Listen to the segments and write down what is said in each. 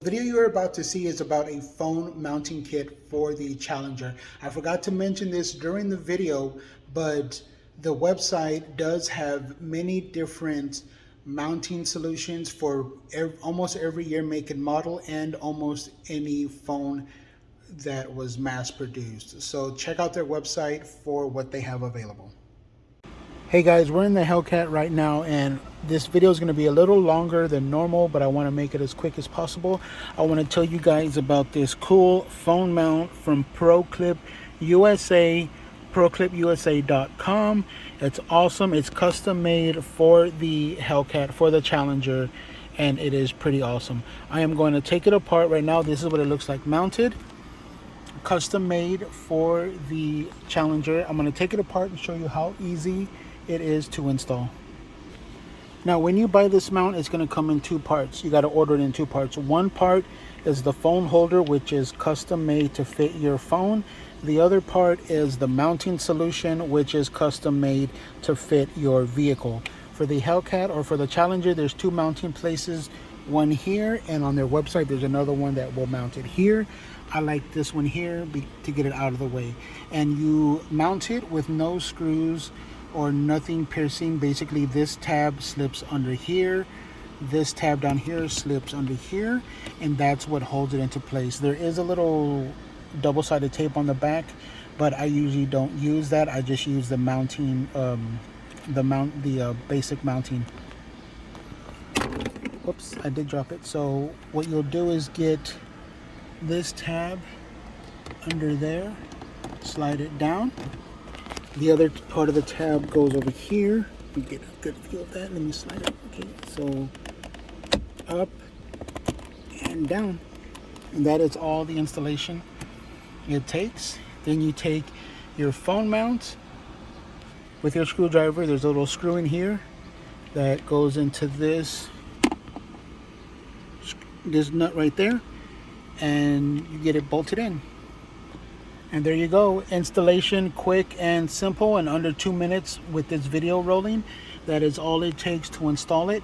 The video you're about to see is about a phone mounting kit for the Challenger. I forgot to mention this during the video, but the website does have many different mounting solutions for almost every year, make and model, and almost any phone that was mass produced. So check out their website for what they have available. Hey guys, we're in the Hellcat right now, and this video is going to be a little longer than normal, but I want to make it as quick as possible. I want to tell you guys about this cool phone mount from ProClip USA, ProClipUSA.com. It's awesome. It's custom made for the Hellcat, for the Challenger, and it is pretty awesome. I am going to take it apart right now. This is what it looks like mounted. Custom made for the Challenger. I'm going to take it apart and show you how easy it is to install. Now when you buy this mount, it's going to come in two parts. You got to order it in two parts. One part is the phone holder, which is custom made to fit your phone. The other part is the mounting solution, which is custom made to fit your vehicle. For the Hellcat or for the Challenger, there's two mounting places, one here, and on their website there's another one that will mount it here. I like this one here to get it out of the way. And you mount it with no screws or nothing piercing. Basically this tab slips under here, this tab down here slips under here, and that's what holds it into place. There is a little double-sided tape on the back, but I usually don't use that. I just use the mounting, the basic mounting. Oops, I did drop it. So what you'll do is get this tab under there, slide it down. The other part of the tab goes over here. We get a good feel of that. Let me slide it. Okay, so up and down. And that is all the installation it takes. Then you take your phone mount with your screwdriver. There's a little screw in here that goes into this nut right there, and you get it bolted in. And there you go. Installation quick and simple in under 2 minutes with this video rolling. That is all it takes to install it.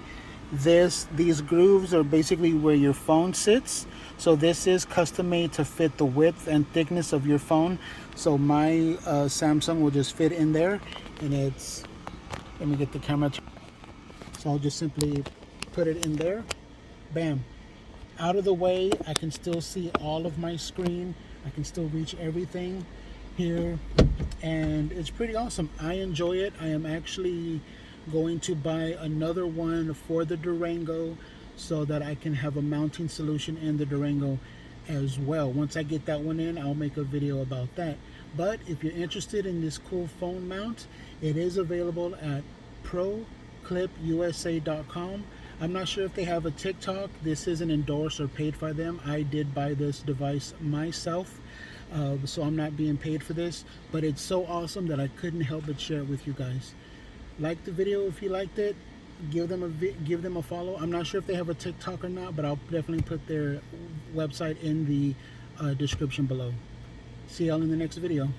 These grooves are basically where your phone sits. So this is custom made to fit the width and thickness of your phone. So my Samsung will just fit in there, and it's, let me get the camera. So I'll just simply put it in there. Bam. Out of the way, I can still see all of my screen. I can still reach everything here, and it's pretty awesome. I enjoy it. I am actually going to buy another one for the Durango so that I can have a mounting solution in the Durango as well. Once I get that one in, I'll make a video about that. But if you're interested in this cool phone mount, it is available at ProClipUSA.com. I'm not sure if they have a TikTok. This isn't endorsed or paid by them. I did buy this device myself, so I'm not being paid for this, but it's so awesome that I couldn't help but share it with you guys. Like the video if you liked it. Give them a follow. I'm not sure if they have a TikTok or not, but I'll definitely put their website in the description below. See y'all in the next video.